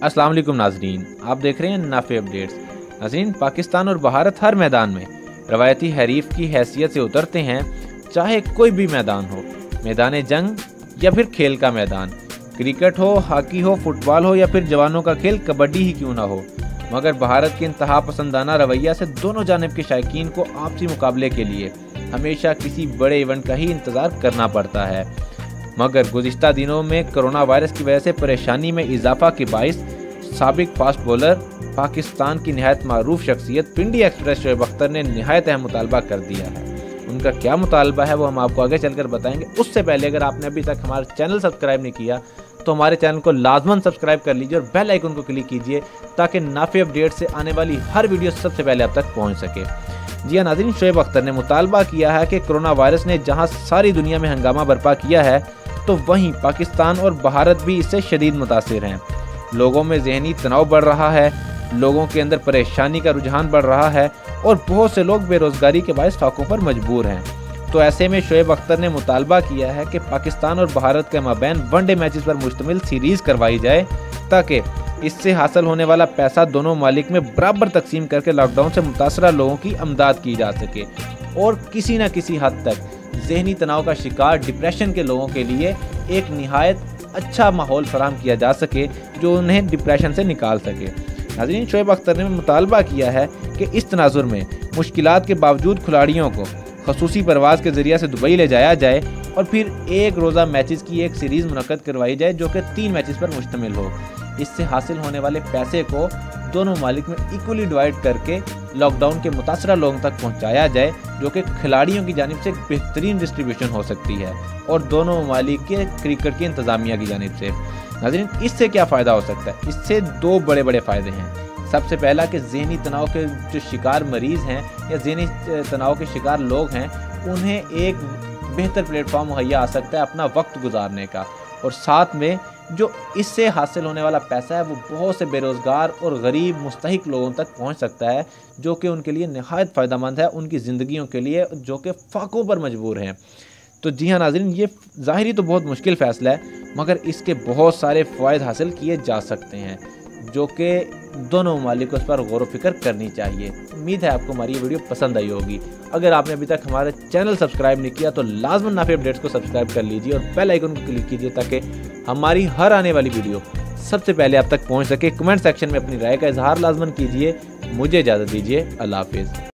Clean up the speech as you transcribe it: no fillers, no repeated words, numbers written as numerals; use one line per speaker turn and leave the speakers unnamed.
अस्सलाम वालेकुम नाजरीन, आप देख रहे हैं नाफे अपडेट्स। नाजरीन, पाकिस्तान और भारत हर मैदान में रवायती हरीफ की हैसियत से उतरते हैं, चाहे कोई भी मैदान हो, मैदान जंग या फिर खेल का मैदान। क्रिकेट हो, हॉकी हो, फुटबॉल हो या फिर जवानों का खेल कबड्डी ही क्यों ना हो, मगर भारत के इंतहा पसंदाना रवैया से दोनों जानिब के शायकीन को आपसी मुकाबले के लिए हमेशा किसी बड़े इवेंट का ही इंतज़ार करना पड़ता है। मगर गुज़िश्ता दिनों में कोरोना वायरस की वजह से परेशानी में इजाफा के बाइस साबिक फास्ट बॉलर, पाकिस्तान की नहायत मारूफ शख्सियत पिंडी एक्सप्रेस शोएब अख्तर ने नहायत अहम मुतालबा कर दिया है। उनका क्या मुतालबा है वो हम आपको आगे चलकर बताएंगे। उससे पहले अगर आपने अभी तक हमारा चैनल सब्सक्राइब नहीं किया तो हमारे चैनल को लाजमन सब्सक्राइब कर लीजिए और बेल आइकन को क्लिक कीजिए ताकि नाफे अपडेट से आने वाली हर वीडियो सबसे पहले आप तक पहुँच सके। जी हाँ नाज़रीन, शोएब अख्तर ने मुतालबा किया है कि कोरोना वायरस ने जहाँ सारी दुनिया में हंगामा बर्पा किया है तो वहीं पाकिस्तान और भारत भी इससे शदीद मुतासिर हैं। लोगों में ज़हनी तनाव बढ़ रहा है, लोगों के अंदर परेशानी का रुझान बढ़ रहा है और बहुत से लोग बेरोज़गारी के बायस फाकों पर मजबूर हैं। तो ऐसे में शोएब अख्तर ने मुतालबा किया है कि पाकिस्तान और भारत के माबैन वनडे मैचेस पर मुश्तमिल सीरीज़ करवाई जाए ताकि इससे हासिल होने वाला पैसा दोनों मालिक में बराबर तकसीम करके लॉकडाउन से मुतासरा लोगों की अमदाद की जा सके और किसी न किसी हद तक ज़हनी तनाव का शिकार डिप्रेशन के लोगों के लिए एक निहायत अच्छा माहौल फराहम किया जा सके जो उन्हें डिप्रेशन से निकाल सके। नाज़रीन, शोएब अख्तर ने मुतालबा किया है कि इस तनाजुर में मुश्किलात के बावजूद खिलाड़ियों को खसूसी परवाज़ के ज़रिए से दुबई ले जाया जाए और फिर एक रोज़ा मैचेस की एक सीरीज़ मुनक्कद करवाई जाए जो कि 3 मैचेस पर मुश्तमिल हो। इससे हासिल होने वाले पैसे को दोनों मालिक में इक्वली डिवाइड करके लॉकडाउन के मुतासरा लोगों तक पहुंचाया जाए जो कि खिलाड़ियों की जानिब से एक बेहतरीन डिस्ट्रीब्यूशन हो सकती है और दोनों मालिक के क्रिकेट की इंतज़ामिया की जानिब से। नाज़रीन, इससे क्या फ़ायदा हो सकता है? इससे 2 बड़े बड़े फ़ायदे हैं। सबसे पहला कि ज़हनी तनाव के जो शिकार मरीज़ हैं या ज़हनी तनाव के शिकार लोग हैं उन्हें एक बेहतर प्लेटफॉर्म मुहैया आ सकता है अपना वक्त गुजारने का, और साथ में जो इससे हासिल होने वाला पैसा है वो बहुत से बेरोज़गार और गरीब मुस्तहिक लोगों तक पहुंच सकता है जो कि उनके लिए नहायत फ़ायदेमंद है उनकी ज़िंदगियों के लिए जो कि फाकों पर मजबूर हैं। तो जी हाँ नाज़रीन, ये ज़ाहिरी तो बहुत मुश्किल फ़ैसला है मगर इसके बहुत सारे फ़वाइद हासिल किए जा सकते हैं जो कि दोनों ममालिक को इस पर गौर व फिक्र करनी चाहिए। उम्मीद है आपको हमारी ये वीडियो पसंद आई होगी। अगर आपने अभी तक हमारा चैनल सब्सक्राइब नहीं किया तो लाजमन नाफे अपडेट्स को सब्सक्राइब कर लीजिए और बेल आइकन को क्लिक कीजिए ताकि हमारी हर आने वाली वीडियो सबसे पहले आप तक पहुंच सके। कमेंट सेक्शन में अपनी राय का इजहार लाजमन कीजिए। मुझे इजाज़त दीजिए। अल्लाह हाफिज़।